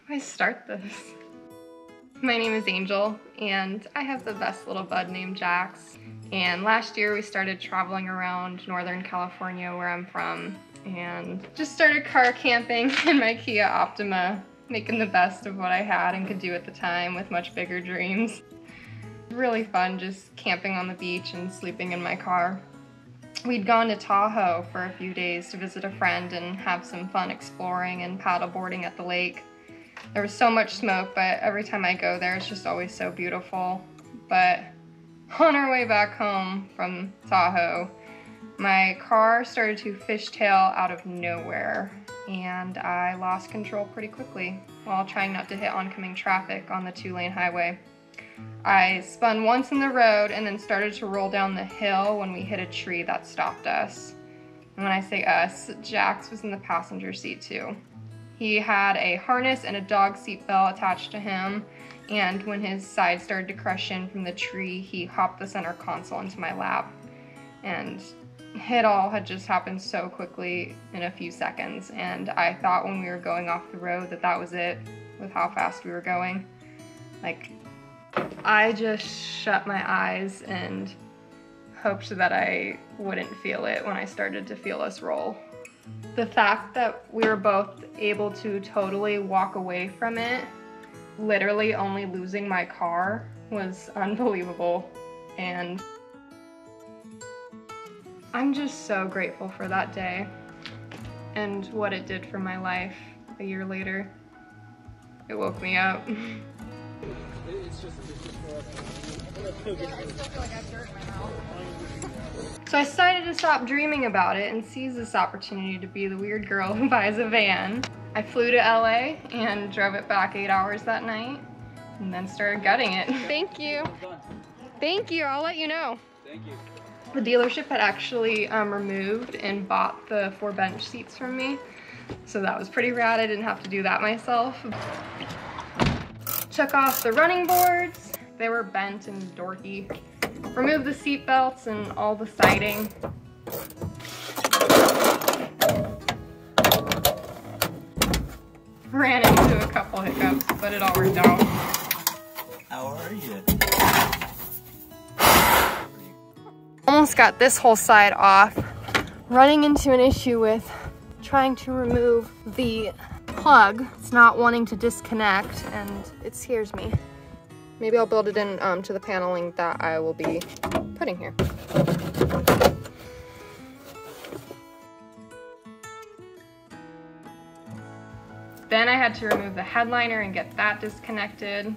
I start this? My name is Angel, and I have the best little bud named Jax. And last year we started traveling around Northern California, where I'm from, and just started car camping in my Kia Optima, making the best of what I had and could do at the time with much bigger dreams. Really fun just camping on the beach and sleeping in my car. We'd gone to Tahoe for a few days to visit a friend and have some fun exploring and paddleboarding at the lake. There was so much smoke, but every time I go there, it's just always so beautiful. But on our way back home from Tahoe, my car started to fishtail out of nowhere, and I lost control pretty quickly while trying not to hit oncoming traffic on the 2-lane highway. I spun once in the road and then started to roll down the hill when we hit a tree that stopped us. And when I say us, Jax was in the passenger seat too. He had a harness and a dog seat belt attached to him, and when his side started to crush in from the tree, he hopped the center console into my lap. And it all had just happened so quickly in a few seconds, and I thought when we were going off the road that was it with how fast we were going. Like, I just shut my eyes and hoped that I wouldn't feel it when I started to feel us roll. The fact that we were both able to totally walk away from it, literally only losing my car, was unbelievable. And I'm just so grateful for that day and what it did for my life a year later. It woke me up. So I decided to stop dreaming about it and seize this opportunity to be the weird girl who buys a van. I flew to LA and drove it back 8 hours that night and then started gutting it. Thank you. Thank you, I'll let you know. Thank you. The dealership had actually removed and bought the 4 bench seats from me, so that was pretty rad. I didn't have to do that myself. Took off the running boards. They were bent and dorky. Removed the seat belts and all the siding. Ran into a couple hiccups, but it all worked out. How are you? Almost got this whole side off. Running into an issue with trying to remove the plug. It's not wanting to disconnect and it scares me. Maybe I'll build it in to the paneling that I will be putting here. Then I had to remove the headliner and get that disconnected.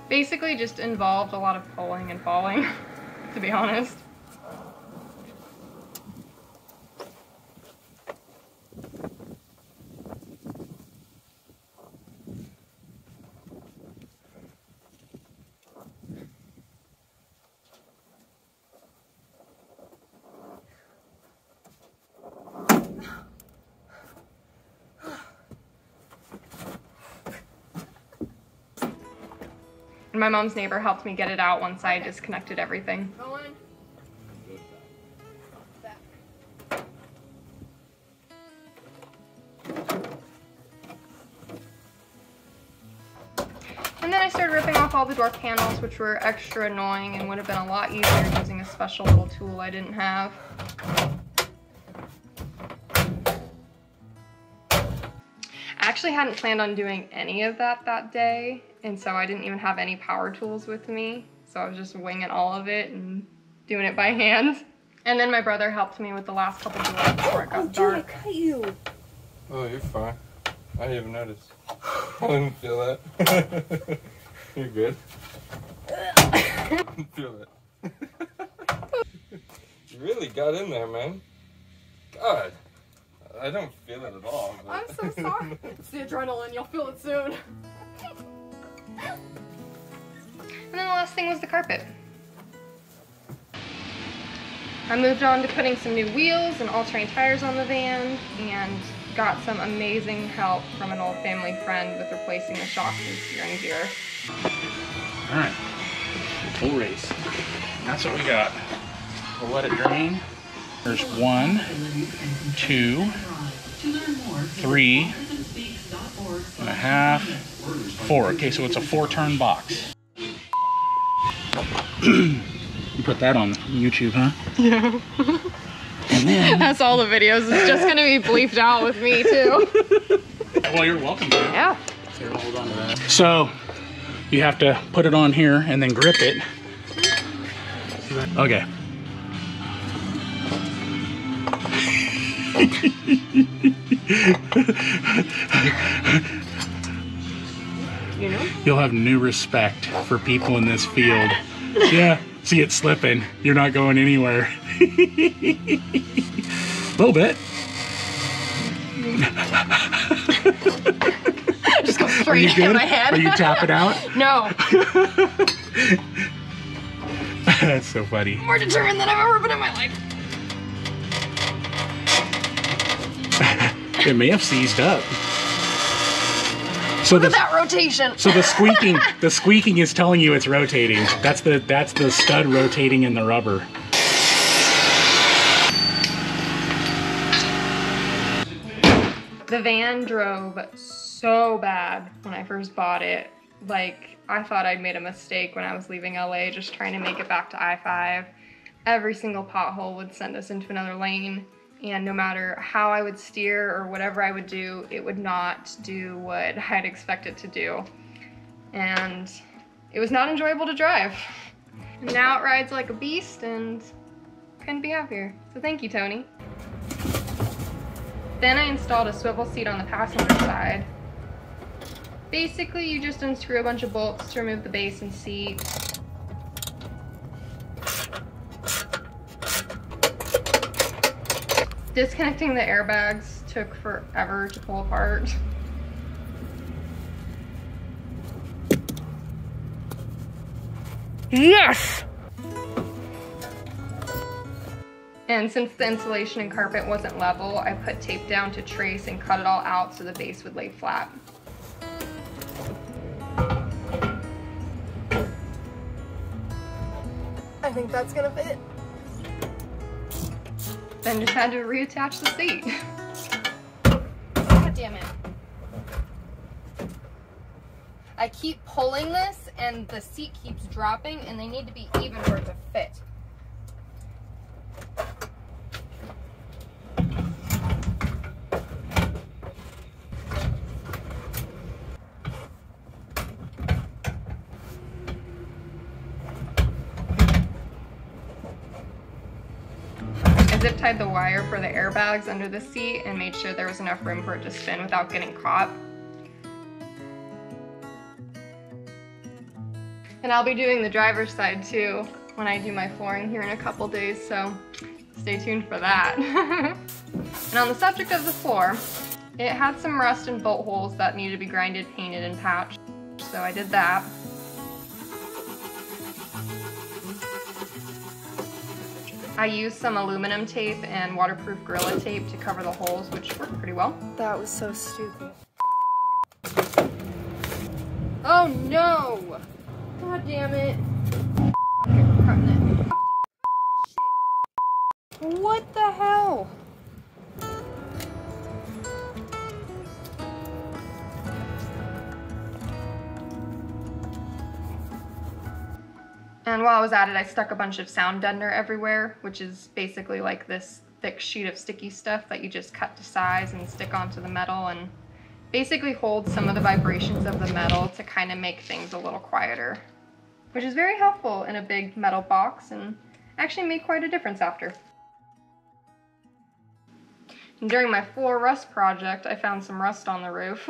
Basically just involved a lot of pulling and falling, to be honest. And my mom's neighbor helped me get it out once I disconnected everything. And then I started ripping off all the door panels, which were extra annoying and would have been a lot easier using a special little tool I didn't have. I actually hadn't planned on doing any of that day, and so I didn't even have any power tools with me, so I was just winging all of it and doing it by hand. And then my brother helped me with the last couple doors before it got dark. I cut you. Oh, you're fine. I didn't even notice. I didn't feel that. You're good. I didn't feel it. You really got in there, man. God. I don't feel it at all. But... I'm so sorry. It's the adrenaline. You'll feel it soon. And then the last thing was the carpet. I moved on to putting some new wheels and all-terrain tires on the van, and got some amazing help from an old family friend with replacing the shocks and steering gear. All right, full race. That's what we got. We'll let it drain. There's 1, 2, 3 and a half, 4. Okay, so it's a 4-turn box. You put that on YouTube, huh? Yeah. And then that's all the videos. It's just gonna be bleeped out with me too. Well, you're welcome to. Yeah. Here, hold on to that. So you have to put it on here and then grip it. Okay. You know? You'll have new respect for people in this field. Yeah, see it slipping. You're not going anywhere. A little bit. Just go straight in my head. Are you tapping out? No. That's so funny. More determined than I've ever been in my life. It may have seized up. So Look at that rotation. So the squeaking is telling you it's rotating. That's the stud rotating in the rubber. The van drove so bad when I first bought it. Like, I thought I'd made a mistake when I was leaving LA just trying to make it back to I-5. Every single pothole would send us into another lane, and no matter how I would steer or whatever I would do, it would not do what I'd expect it to do. And it was not enjoyable to drive. And now it rides like a beast, and couldn't be happier. So thank you, Tony. Then I installed a swivel seat on the passenger side. Basically, you just unscrew a bunch of bolts to remove the base and seat. Disconnecting the airbags took forever to pull apart. Yes! And since the insulation and carpet wasn't level, I put tape down to trace and cut it all out so the base would lay flat. I think that's gonna fit. Then just had to reattach the seat. God damn it. I keep pulling this and the seat keeps dropping, and they need to be even for it to fit. I zip tied the wire for the airbags under the seat and made sure there was enough room for it to spin without getting caught. And I'll be doing the driver's side too when I do my flooring here in a couple days, so stay tuned for that. And on the subject of the floor, it had some rust and bolt holes that needed to be grinded, painted, and patched, so I did that. I used some aluminum tape and waterproof Gorilla tape to cover the holes, which worked pretty well. That was so stupid. Oh no! God damn it. What the hell? And while I was at it, I stuck a bunch of sound deadener everywhere, which is basically like this thick sheet of sticky stuff that you just cut to size and stick onto the metal, and basically holds some of the vibrations of the metal to kind of make things a little quieter, which is very helpful in a big metal box and actually made quite a difference after. And during my floor rust project, I found some rust on the roof.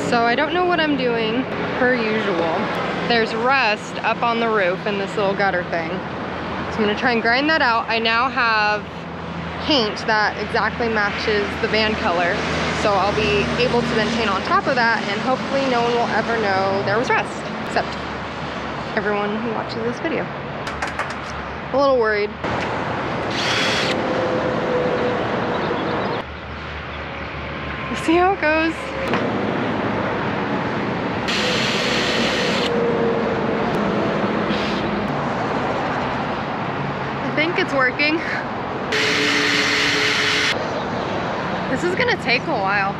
So I don't know what I'm doing, per usual. There's rust up on the roof in this little gutter thing. So I'm gonna try and grind that out. I now have paint that exactly matches the van color. So I'll be able to then paint on top of that, and hopefully no one will ever know there was rust, except everyone who watches this video. I'm a little worried. see how it goes. I think it's working. This is gonna take a while.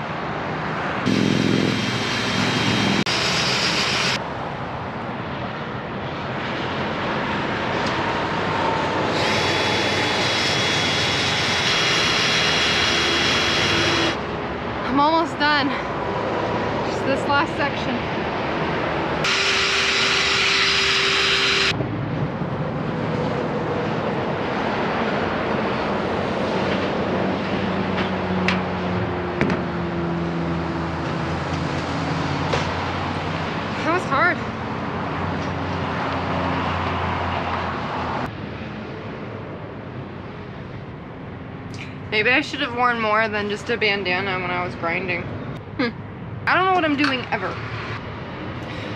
I'm almost done. Just this last section. That was hard. Maybe I should have worn more than just a bandana when I was grinding. I don't know what I'm doing ever.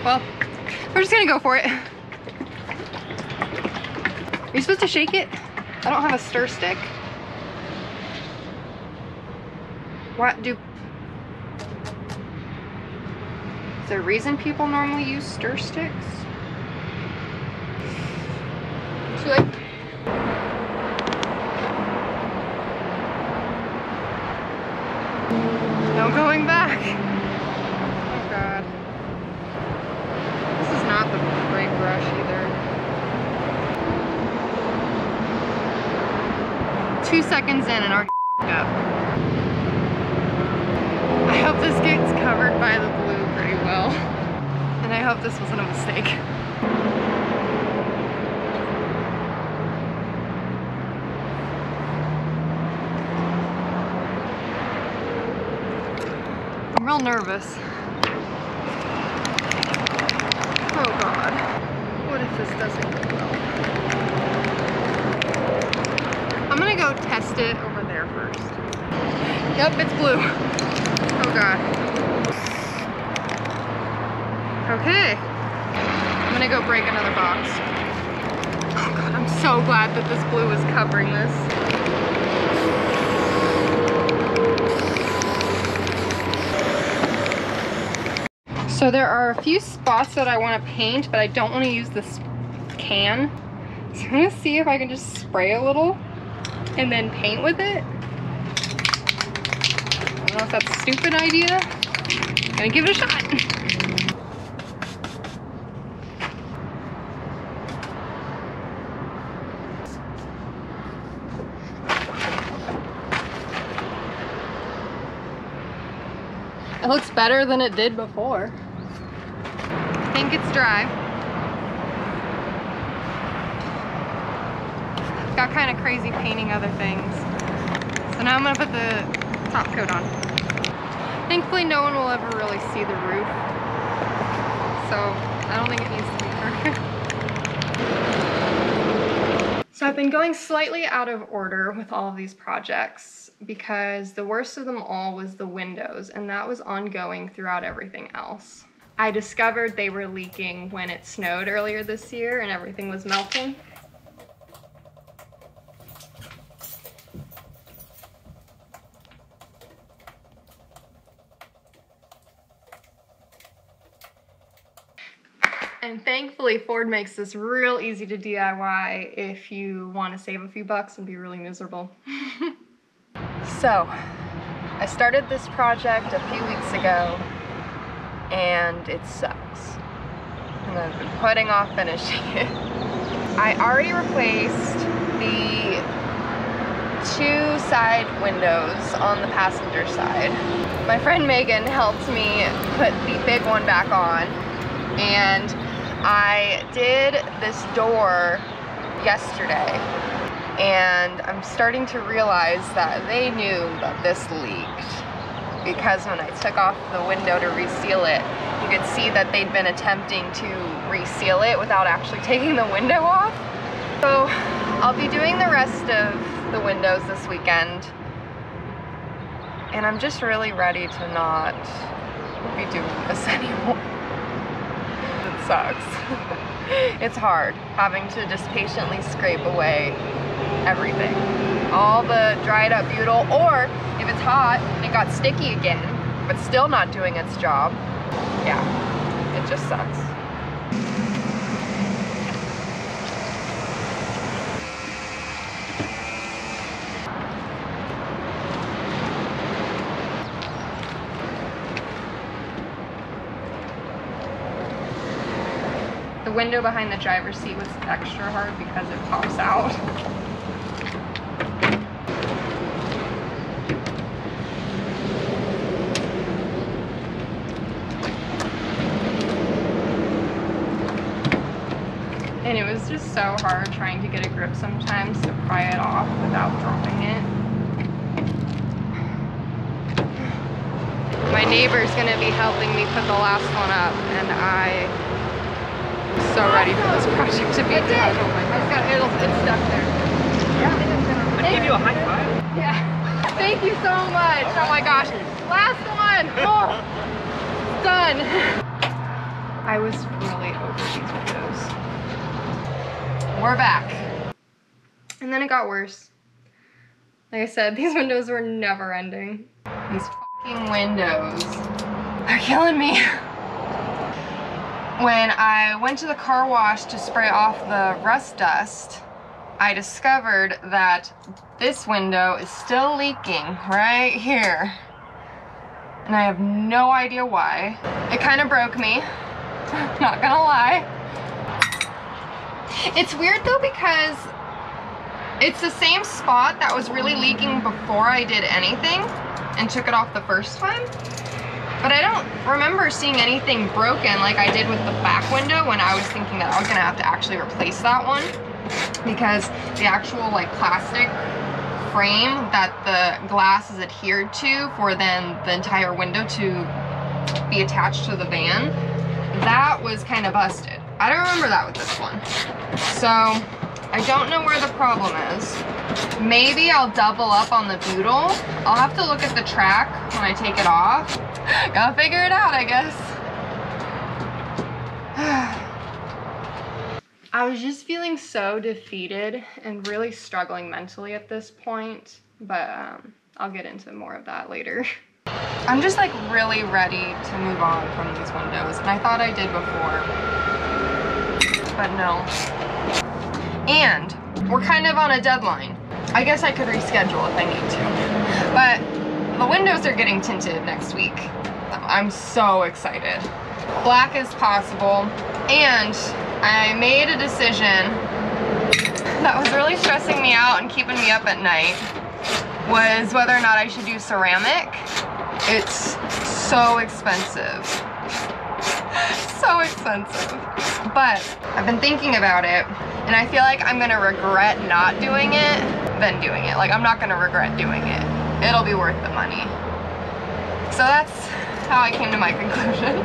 Well, we're just gonna go for it. Are you supposed to shake it? I don't have a stir stick. What do... Is there a reason people normally use stir sticks? Too late. No going back. Oh God. This is not the right brush either. 2 seconds in and already up. I hope this gets covered by the blue pretty well. And I hope this wasn't a mistake. I'm real nervous. Oh God. What if this doesn't go well? I'm gonna go test it over there first. Yep, it's blue. Oh God. Okay. I'm gonna go break another box. Oh God, I'm so glad that this blue is covering this. So there are a few spots that I want to paint, but I don't want to use this can. So I'm going to see if I can just spray a little and then paint with it. I don't know if that's a stupid idea. I'm going to give it a shot. It looks better than it did before. I think it's dry. Got kind of crazy painting other things. So now I'm gonna put the top coat on. Thankfully no one will ever really see the roof. So I don't think it needs to be perfect. So I've been going slightly out of order with all of these projects because the worst of them all was the windows, and that was ongoing throughout everything else. I discovered they were leaking when it snowed earlier this year and everything was melting. And thankfully Ford makes this real easy to DIY if you want to save a few bucks and be really miserable. So, I started this project a few weeks ago and it sucks. And I've been putting off finishing it. I already replaced the 2 side windows on the passenger side. My friend Megan helped me put the big one back on, and I did this door yesterday, and I'm starting to realize that they knew that this leaked, because when I took off the window to reseal it, you could see that they'd been attempting to reseal it without actually taking the window off. So I'll be doing the rest of the windows this weekend, and I'm just really ready to not be doing this anymore. It sucks. It's hard having to just patiently scrape away everything. All the dried up butyl, or if it's hot and it got sticky again, but still not doing its job. Yeah, it just sucks. The window behind the driver's seat was extra hard because it pops out. And it was just so hard trying to get a grip sometimes to pry it off without dropping it. My neighbor's gonna be helping me put the last one up, and I'm so ready for this project to be done. Oh my God, it's stuck there. Yeah, I gave you a high five. yeah. Thank you so much. Oh my gosh. Last one. Oh, done. I was really over these windows. We're back. And then it got worse. Like I said, these windows were never ending. These fucking windows are killing me. When I went to the car wash to spray off the rust dust, I discovered that this window is still leaking right here. And I have no idea why. It kind of broke me, not gonna lie. It's weird though because it's the same spot that was really leaking before I did anything and took it off the first time. But I don't remember seeing anything broken like I did with the back window when I was thinking that I was gonna have to actually replace that one, because the actual like plastic frame that the glass is adhered to for then the entire window to be attached to the van, that was kind of busted. I don't remember that with this one. So I don't know where the problem is. Maybe I'll double up on the butyl. I'll have to look at the track when I take it off. Gotta figure it out, I guess. I was just feeling so defeated and really struggling mentally at this point, but I'll get into more of that later. I'm just like really ready to move on from these windows, and I thought I did before, but no. And we're kind of on a deadline. I guess I could reschedule if I need to, but the windows are getting tinted next week. I'm so excited. Black as possible, and I made a decision that was really stressing me out and keeping me up at night, was whether or not I should do ceramic. It's so expensive. So expensive. But I've been thinking about it, and I feel like I'm gonna regret not doing it than doing it. Like, I'm not gonna regret doing it. It'll be worth the money. So that's how I came to my conclusion.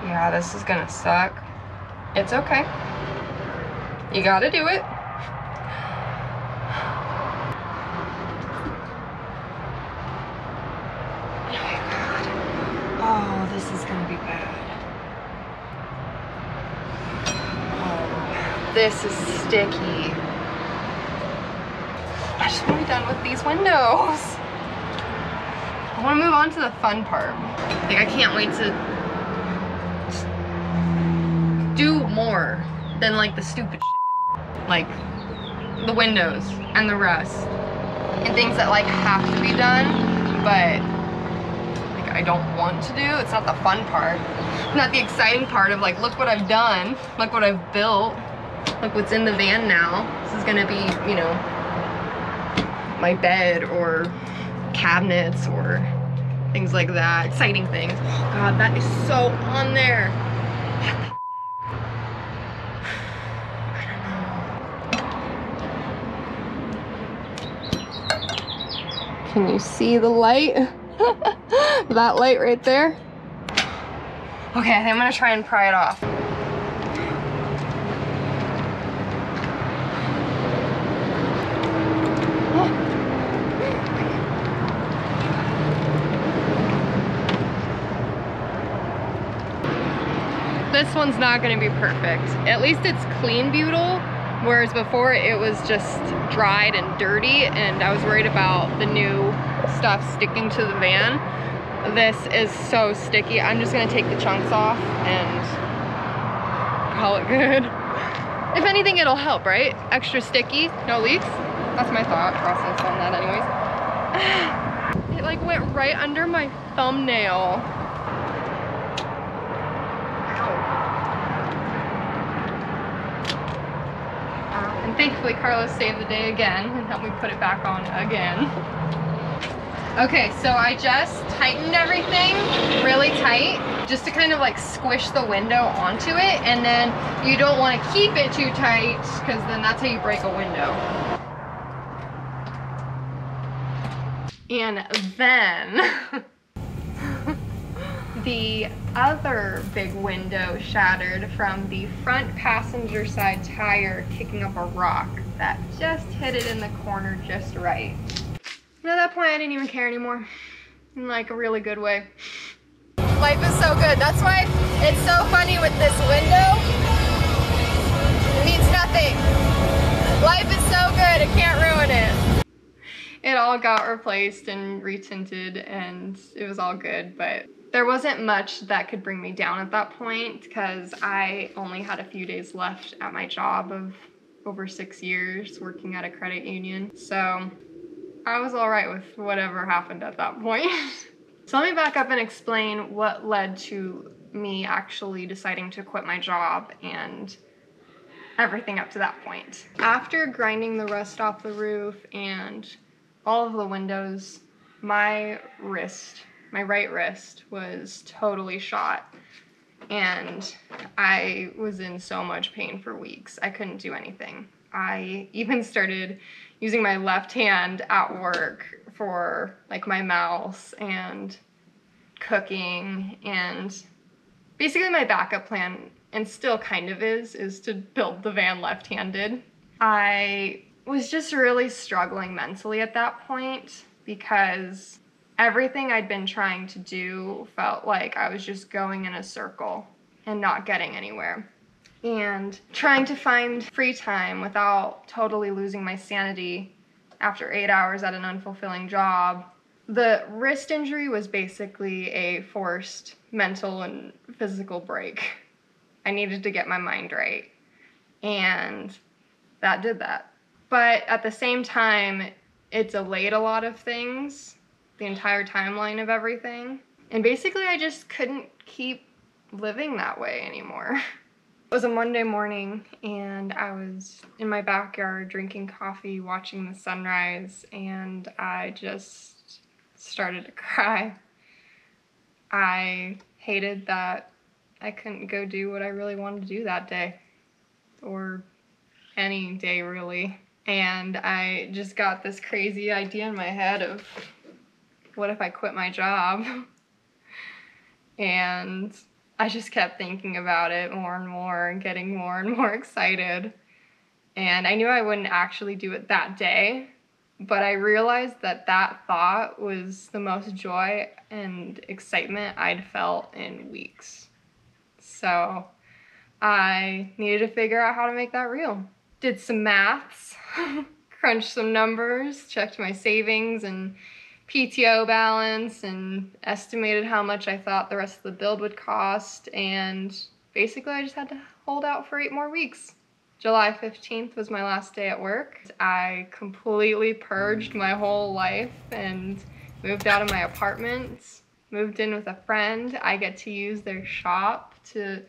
Yeah, this is gonna suck. It's okay. You gotta do it. Oh my God. Oh, this is gonna be bad. Oh, this is sticky. I just wanna be done with these windows. I wanna move on to the fun part. Like, I can't wait to do more than like the stupid shit, like the windows and the rust and things that like have to be done, but like I don't want to do. It's not the fun part, not the exciting part of like, look what I've done, look what I've built, look what's in the van now. This is gonna be, you know, my bed or cabinets or things like that, exciting things. Oh God, that is so on there. Can you see the light? That light right there? Okay, I think I'm gonna try and pry it off. this one's not gonna be perfect. At least it's clean butyl, whereas before it was just dried and dirty, and I was worried about the new stuff sticking to the van. This is so sticky. I'm just gonna take the chunks off and call it good. If anything, it'll help, right? Extra sticky, no leaks. That's my thought process on that anyways. It like went right under my thumbnail. And thankfully Carlos saved the day again and helped me put it back on again. Okay, so I just tightened everything really tight just to kind of like squish the window onto it, and then you don't want to keep it too tight because then that's how you break a window. And then the other big window shattered from the front passenger side tire kicking up a rock that just hit it in the corner just right. And at that point, I didn't even care anymore, in like a really good way. Life is so good. That's why it's so funny with this window. It means nothing. Life is so good, it can't ruin it. It all got replaced and retinted and it was all good, but there wasn't much that could bring me down at that point because I only had a few days left at my job of over 6 years working at a credit union. So I was all right with whatever happened at that point. So let me back up and explain what led to me actually deciding to quit my job and everything up to that point. After grinding the rust off the roof and all of the windows, my right wrist was totally shot. And I was in so much pain for weeks. I couldn't do anything. I even started using my left hand at work for like my mouse and cooking, and basically my backup plan, and still kind of is to build the van left-handed. I was just really struggling mentally at that point because everything I'd been trying to do felt like I was just going in a circle and not getting anywhere. And trying to find free time without totally losing my sanity after 8 hours at an unfulfilling job. The wrist injury was basically a forced mental and physical break. I needed to get my mind right, and that did that. But at the same time, it delayed a lot of things, the entire timeline of everything. And basically I just couldn't keep living that way anymore. It was a Monday morning and I was in my backyard drinking coffee, watching the sunrise, and I just started to cry. I hated that I couldn't go do what I really wanted to do that day, or any day really. And I just got this crazy idea in my head of, what if I quit my job? And I just kept thinking about it more and more and getting more and more excited. And I knew I wouldn't actually do it that day, but I realized that that thought was the most joy and excitement I'd felt in weeks. So I needed to figure out how to make that real. Did some maths, crunched some numbers, checked my savings and PTO balance, and estimated how much I thought the rest of the build would cost, and basically I just had to hold out for 8 more weeks. July 15th was my last day at work. I completely purged my whole life and moved out of my apartment, moved in with a friend. I get to use their shop to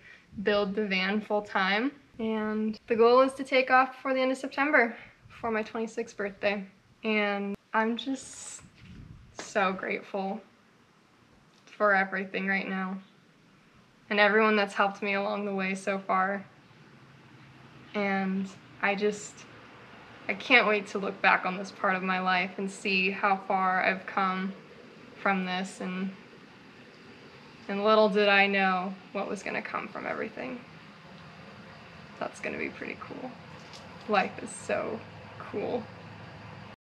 build the van full time, and the goal is to take off before the end of September, for my 26th birthday. And I'm just so grateful for everything right now and everyone that's helped me along the way so far. And I can't wait to look back on this part of my life and see how far I've come from this, and little did I know what was going to come from everything. That's going to be pretty cool. Life is so cool.